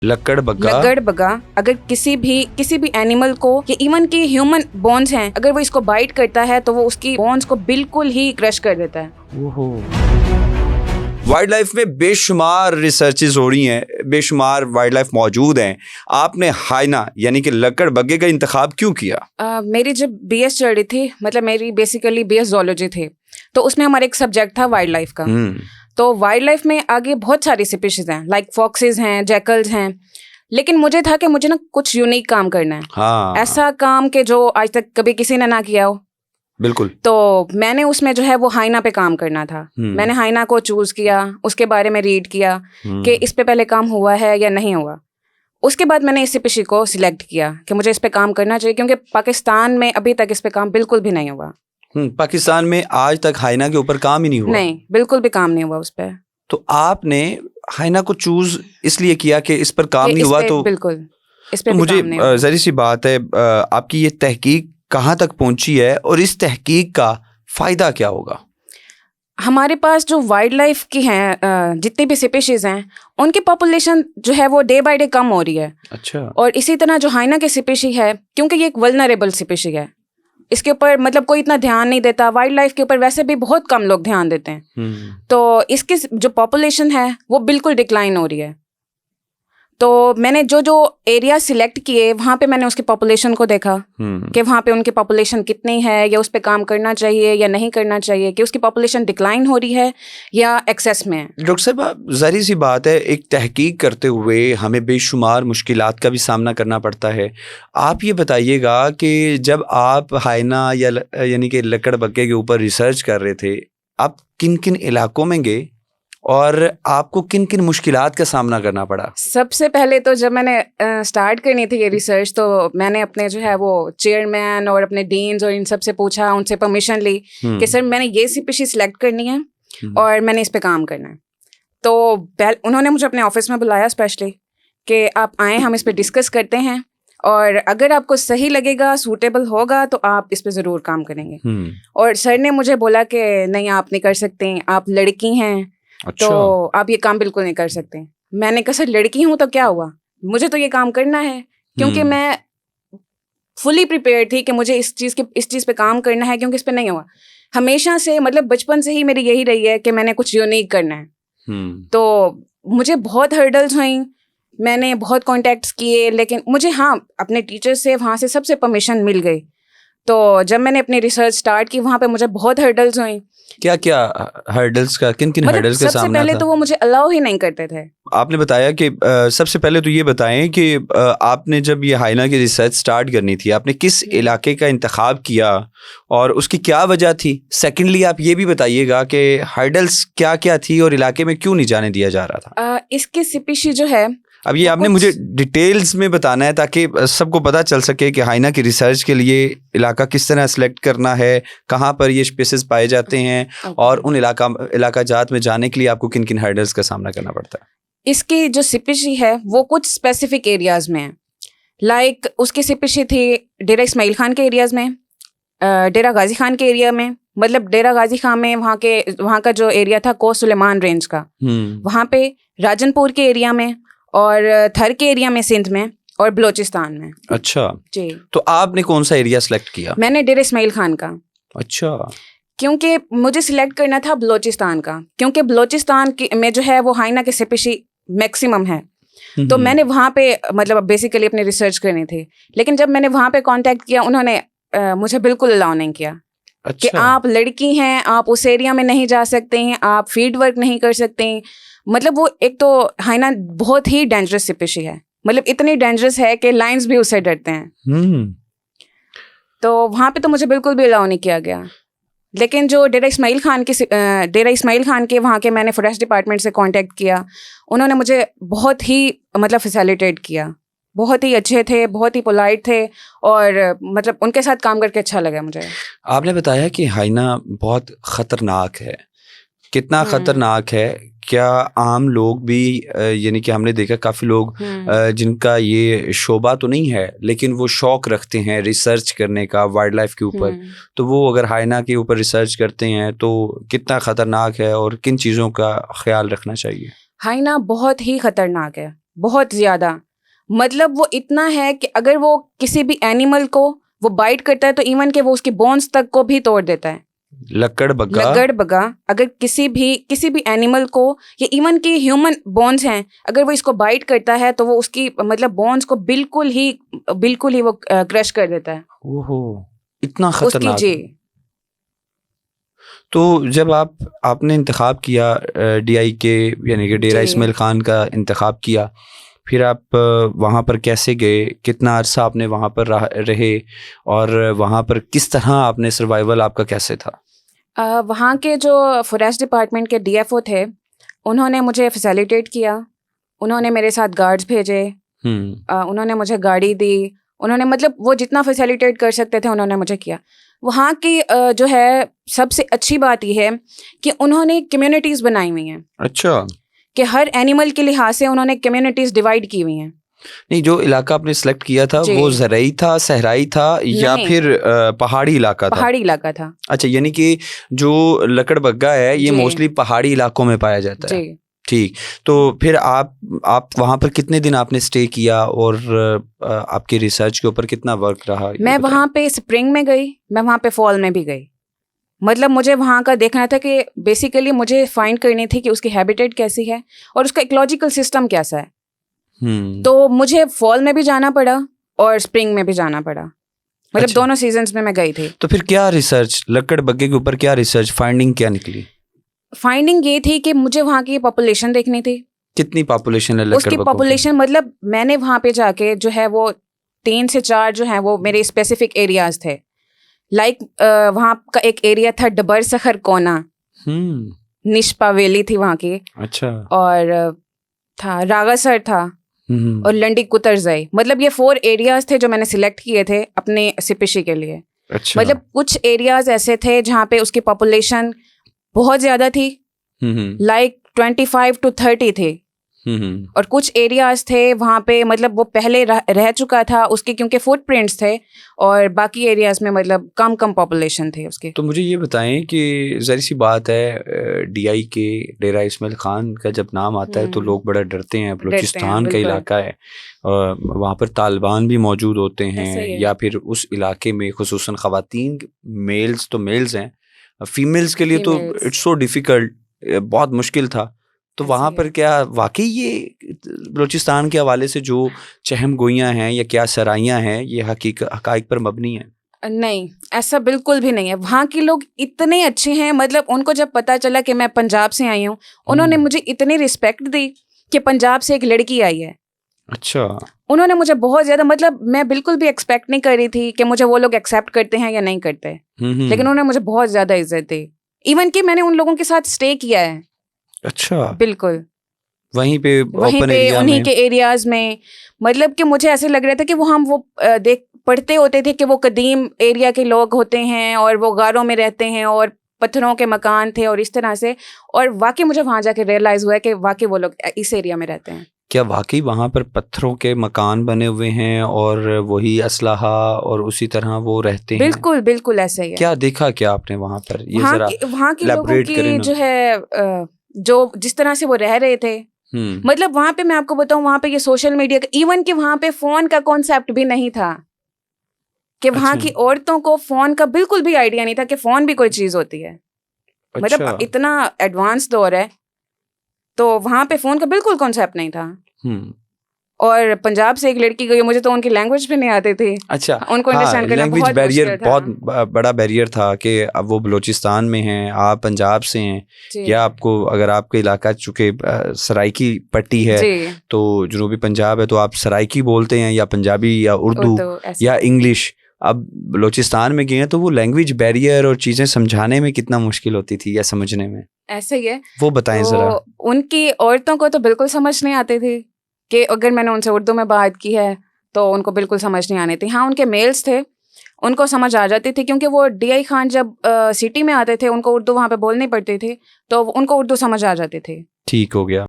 लकड़ बग्गा अगर किसी भी एनिमल को या इवन कि ह्यूमन बोन्स हैं, अगर वो इसको बाइट करता है तो वो उसकी बोन्स को बिल्कुल ही क्रश कर देता है। ओहो। वाइल्ड लाइफ में बेशुमार रिसर्चेज हो रही हैं, बेशुमार वाइल्ड लाइफ मौजूद हैं। आपने हाइना यानी कि लकड़ बग्गे का इंतखाब क्यों किया? मेरी जब बीएस चल रही थी, मतलब मेरी बेसिकली बीएस ज़ूलॉजी थी, तो उसमें हमारा एक सब्जेक्ट था वाइल्ड लाइफ का। तो वाइल्ड लाइफ में आगे बहुत सारी स्पीशीज हैं, लाइक फॉक्सेस हैं, जैकल्स हैं, लेकिन मुझे था कि मुझे ना कुछ यूनिक काम करना है। हाँ। ऐसा काम कि जो आज तक कभी किसी ने ना किया हो। बिल्कुल। तो मैंने उसमें जो है वो हाइना पे काम करना था। मैंने हाइना को चूज किया, उसके बारे में रीड किया कि इस पे पहले काम हुआ है या नहीं हुआ। उसके बाद मैंने इस स्पीशी को सिलेक्ट किया कि मुझे इस पे काम करना चाहिए, क्योंकि पाकिस्तान में अभी तक इस पे काम बिल्कुल भी नहीं हुआ। पाकिस्तान में आज तक हाइना के ऊपर काम ही नहीं हुआ? नहीं, बिल्कुल भी काम नहीं हुआ उस पर। तो आपने हाइना को चूज इसलिए किया कि इस पर काम नहीं हुआ? तो बिल्कुल इस पे मुझे जरी सी बात है, आपकी ये तहकीक कहाँ तक पहुंची है और इस तहकीक का फायदा क्या होगा? हमारे पास जो वाइल्ड लाइफ की हैं, जितनी भी स्पीशीज हैं, उनकी पॉपुलेशन जो है वो डे बाय डे कम हो रही है। अच्छा। और इसी तरह जो हाइना की स्पीशी है, क्योंकि ये एक वल्नरेबल स्पीशी है, इसके ऊपर मतलब कोई इतना ध्यान नहीं देता। वाइल्ड लाइफ के ऊपर वैसे भी बहुत कम लोग ध्यान देते हैं। तो इसकी जो पॉपुलेशन है वो बिल्कुल डिक्लाइन हो रही है। तो मैंने जो एरिया सिलेक्ट किए, वहाँ पे मैंने उसकी पॉपुलेशन को देखा कि वहाँ पे उनकी पॉपुलेशन कितनी है, या उस पर काम करना चाहिए या नहीं करना चाहिए, कि उसकी पॉपुलेशन डिक्लाइन हो रही है या एक्सेस में है। डॉक्टर साहब, ज़ाहिर सी बात है, एक तहकीक करते हुए हमें बेशुमार मुश्किलात का भी सामना करना पड़ता है। आप ये बताइएगा कि जब आप हाइना या यानी कि लकड़ बग्गे के ऊपर रिसर्च कर रहे थे, आप किन किन इलाकों में गए और आपको किन किन मुश्किलात का सामना करना पड़ा? सबसे पहले तो जब मैंने स्टार्ट करनी थी ये रिसर्च, तो मैंने अपने जो है वो चेयरमैन और अपने डीन्स और इन सब से पूछा, उनसे परमिशन ली कि सर मैंने ये स्पीशी सिलेक्ट करनी है और मैंने इस पे काम करना है। तो उन्होंने मुझे अपने ऑफिस में बुलाया स्पेशली कि आप आएँ, हम इस पे डिस्कस करते हैं, और अगर आपको सही लगेगा, सूटेबल होगा, तो आप इस पे ज़रूर काम करेंगे। और सर ने मुझे बोला कि नहीं, आप नहीं कर सकते, आप लड़की हैं। अच्छा। तो आप ये काम बिल्कुल नहीं कर सकते। मैंने कहा सर लड़की हूं तो क्या हुआ, मुझे तो ये काम करना है, क्योंकि मैं फुली प्रिपेयर थी कि मुझे इस चीज़ पे काम करना है, क्योंकि इस पे नहीं हुआ। हमेशा से, मतलब बचपन से ही मेरी यही रही है कि मैंने कुछ यूनिक करना है। तो मुझे बहुत हर्डल्स हुई, मैंने बहुत कॉन्टेक्ट्स किए, लेकिन मुझे अपने टीचर से वहाँ से सबसे परमिशन मिल गई। तो जब मैंने अपनी रिसर्च स्टार्ट की, वहाँ पे मुझे बहुत हर्डल्स हुई। क्या क्या हर्डल्स का, किन किन हर्डल्स का सामना था? सबसे पहले तो वो मुझे अलाउ ही नहीं करते थे। आपने बताया कि सबसे पहले तो ये बताएं कि आपने जब ये हाइना की रिसर्च स्टार्ट करनी थी, आपने किस इलाके का इंतखाब किया और उसकी क्या वजह थी? सेकेंडली आप ये भी बताइएगा कि हर्डल्स क्या क्या थी और इलाके में क्यों नहीं जाने दिया जा रहा था? इसकी स्पीशी जो है, अब ये आपने मुझे डिटेल्स में बताना है ताकि सबको पता चल सके कि हाइना की रिसर्च के लिए इलाका किस तरह सेलेक्ट करना है, कहाँ पर ये स्पीशीज पाए जाते हैं, और उन इलाका जात में जाने के लिए आपको किन किन हर्डल्स का सामना करना पड़ता है। इसकी जो स्पीशी है वो कुछ स्पेसिफिक एरियाज में है। लाइक उसकी स्पीशी थी डेरा इस्माइल खान के एरियाज में, डेरा गाजी खान के एरिया में। मतलब डेरा गाजी खान में वहाँ का जो एरिया था को सुलेमान रेंज का, वहाँ पे राजनपुर के एरिया में, और थर के एरिया में सिंध में, और बलोचिस्तान में। अच्छा जी। तो आपने कौन सा एरिया सेलेक्ट किया? मैंने डेरा इस्माइल खान का। अच्छा। क्योंकि मुझे सिलेक्ट करना था बलोचिस्तान का, क्योंकि बलोचिस्तान में जो है वो हाइना की स्पीशी मैक्सिमम है। तो मैंने वहाँ पे मतलब बेसिकली अपनी रिसर्च करनी थी, लेकिन जब मैंने वहाँ पे कांटेक्ट किया, उन्होंने मुझे बिल्कुल अलाउ नहीं किया। अच्छा। कि आप लड़की हैं, आप उस एरिया में नहीं जा सकते हैं, आप फील्ड वर्क नहीं कर सकते हैं। मतलब वो एक तो हाइना बहुत ही डेंजरस स्पीशी है, मतलब इतनी डेंजरस है कि लायंस भी उससे डरते हैं। तो वहाँ पे तो मुझे बिल्कुल भी अलाउ नहीं किया गया। लेकिन जो डेरा इस्माइल खान के वहाँ के मैंने फॉरेस्ट डिपार्टमेंट से कांटेक्ट किया, उन्होंने मुझे बहुत ही मतलब फैसिलिटेट किया, बहुत ही अच्छे थे, बहुत ही पोलाइट थे, और मतलब उनके साथ काम करके अच्छा लगा मुझे। आपने बताया कि हाइना बहुत ख़तरनाक है, कितना ख़तरनाक है? क्या आम लोग भी यानी कि हमने देखा काफ़ी लोग जिनका ये शोबा तो नहीं है, लेकिन वो शौक़ रखते हैं रिसर्च करने का वाइल्ड लाइफ के ऊपर, तो वो अगर हाइना के ऊपर रिसर्च करते हैं तो कितना ख़तरनाक है और किन चीज़ों का ख्याल रखना चाहिए? हाइना बहुत ही ख़तरनाक है, बहुत ज़्यादा। मतलब वो इतना है कि अगर वो किसी भी एनिमल को वो बाइट करता है तो इवन कि वो उसकी बोन्स तक को भी तोड़ देता है। लगड़बग्गा अगर किसी भी एनिमल को या इवन कि ह्यूमन बोन्स हैं, अगर वो इसको बाइट करता है तो वो उसकी मतलब बोन्स को बिल्कुल ही वो क्रश कर देता है। ओहो, इतना उसकी खतरनाक। जी। तो जब आपने इंतखाब किया डीआई के यानी कि डेरा जी। इस्माइल खान का इंतखाब किया, फिर आप वहाँ पर कैसे गए, कितना अरसा आपने वहाँ पर रहे और वहाँ पर किस तरह आपने सर्वाइवल आपका कैसे था? वहाँ के जो फॉरेस्ट डिपार्टमेंट के डीएफओ थे, उन्होंने मुझे फैसिलिटेट किया, उन्होंने मेरे साथ गार्ड्स भेजे, उन्होंने मुझे गाड़ी दी, उन्होंने मतलब वो जितना फैसिलिटेट कर सकते थे उन्होंने मुझे किया। वहाँ की जो है सबसे अच्छी बात यह है कि उन्होंने कम्युनिटीज़ बनाई हुई हैं। अच्छा। कि हर एनिमल के लिहाज से उन्होंने कम्युनिटीज़ डिवाइड की हुई हैं। नहीं, जो इलाका आपने सेलेक्ट किया था वो ज़रई था, सहराई था या फिर पहाड़ी इलाका था? पहाड़ी इलाका था। अच्छा, यानी कि जो लकड़बग्गा है ये मोस्टली पहाड़ी इलाकों में पाया जाता है। ठीक, तो फिर आप वहाँ पर कितने दिन आपने स्टे किया और आपकी रिसर्च के ऊपर कितना वर्क रहा? मैं वहाँ पे स्प्रिंग में गई, मैं वहाँ पे फॉल में भी गई। मतलब मुझे वहाँ का देखना था कि बेसिकली मुझे फाइंड करनी थी कि उसकी हैबिटेट कैसी है और उसका इकोलॉजिकल सिस्टम कैसा है। तो मुझे फॉल में भी जाना पड़ा और स्प्रिंग में भी जाना पड़ा। मतलब अच्छा। दोनों सीजन्स में मैं गई थी। तो फिर क्या रिसर्च, लकड़बग्गे के ऊपर क्या रिसर्च फाइंडिंग क्या निकली? फाइंडिंग ये थी कि मुझे वहाँ की पॉपुलेशन देखनी थी। कितनी पॉपुलेशन है उसकी पॉपुलेशन मतलब मैंने वहाँ पे जाके जो है वो 3 से 4 जो है वो मेरे स्पेसिफिक एरियाज थे। लाइक वहाँ का एक एरिया था डबर सखर कोना, निष्पा वैली थी वहाँ की। अच्छा। और था रागासर था और लंडी कुतरजई। मतलब ये 4 एरियाज थे जो मैंने सिलेक्ट किए थे अपने सिपिशी के लिए। अच्छा। मतलब कुछ एरियाज ऐसे थे जहाँ पे उसकी पॉपुलेशन बहुत ज़्यादा थी, लाइक 25 to 30 थे। और कुछ एरियाज थे वहाँ पे मतलब वो पहले रह चुका था उसके, क्योंकि फुटप्रिंट्स थे, और बाकी एरियाज में मतलब कम पॉपुलेशन थे उसके। तो मुझे ये बताएं कि ज़ाहिर सी बात है डीआई के डेरा इस्माइल खान का जब नाम आता है तो लोग बड़ा डरते हैं। बलूचिस्तान का इलाका है, वहाँ पर तालिबान भी मौजूद होते हैं, या फिर उस इलाके में खुसूसन ख़वातीन, मेल्स तो मेल्स हैं, फीमेल्स के लिए तो इट्स सो डिफ़िकल्ट, बहुत मुश्किल था। तो वहाँ पर क्या वाकई ये बलूचिस्तान के हवाले से जो चहम गोइयाँ हैं या क्या सराइयाँ हैं ये हकाइक पर मबनी हैं? नहीं, ऐसा बिल्कुल भी नहीं है। वहाँ के लोग इतने अच्छे हैं, मतलब उनको जब पता चला कि मैं पंजाब से आई हूँ, उन्होंने मुझे इतनी रिस्पेक्ट दी कि पंजाब से एक लड़की आई है। अच्छा। उन्होंने मुझे बहुत ज़्यादा, मतलब मैं बिल्कुल भी एक्सपेक्ट नहीं कर रही थी कि मुझे वो लोग एक्सेप्ट करते हैं या नहीं करते, लेकिन उन्होंने मुझे बहुत ज़्यादा इज्जत दी। इवन कि मैंने उन लोगों के साथ स्टे किया है। अच्छा। बिल्कुल वहीं पे उन्हीं के एरियाज में। मतलब कि मुझे ऐसे लग रहा था कि वो हम वो पढ़ते होते थे कि वो कदीम एरिया के लोग होते हैं और वो गारों में रहते हैं और पत्थरों के मकान थे और इस तरह से, और वाकई मुझे वहाँ जाके रियलाइज़ हुआ है कि वाकई वो लोग इस एरिया में रहते हैं। क्या वाकई वहाँ पर पत्थरों के मकान बने हुए हैं और वही असलहा और उसी तरह वो रहते हैं? बिल्कुल बिल्कुल ऐसे ही है। क्या देखा क्या आपने वहाँ पर? ये वहाँ के लोगों की जो है जो जिस तरह से वो रह रहे थे, मतलब वहाँ पे मैं आपको बताऊँ, वहाँ पे ये सोशल मीडिया का, इवन कि वहाँ पे फोन का कॉन्सेप्ट भी नहीं था, कि वहाँ की औरतों को फोन का बिल्कुल भी आइडिया नहीं था कि फोन भी कोई चीज होती है। मतलब इतना एडवांस दौर है, तो वहाँ पे फोन का बिल्कुल कॉन्सेप्ट नहीं था। और पंजाब से एक लड़की गई, मुझे तो उनकी लैंग्वेज भी नहीं आती थी। अच्छा। उनको अंडरस्टैंड करना लैंग्वेज बहुत बैरियर मुश्किल था। बहुत बड़ा बैरियर था कि अब वो बलूचिस्तान में हैं, आप पंजाब से हैं, या आपको अगर आपका इलाका चूँकि सराइकी पट्टी है तो जनूबी पंजाब है, तो आप सराइकी बोलते हैं या पंजाबी या उर्दू या इंग्लिश। अब बलूचिस्तान में गए हैं तो वो लैंग्वेज बैरियर और चीज़ें समझाने में कितना मुश्किल होती थी या समझने में? ऐसे ही है, वो बताएं ज़रा। उनकी औरतों को तो बिल्कुल समझ नहीं आती थी, कि अगर मैंने उनसे उर्दू में बात की है तो उनको बिल्कुल समझ नहीं आनी थी। हाँ, उनके मेल्स थे, उनको समझ आ जाती थी, क्योंकि वो डीआई खान जब सिटी में आते थे उनको उर्दू वहाँ पे बोलनी पड़ती थी, तो उनको उर्दू समझ आ जाती थी। ठीक हो गया।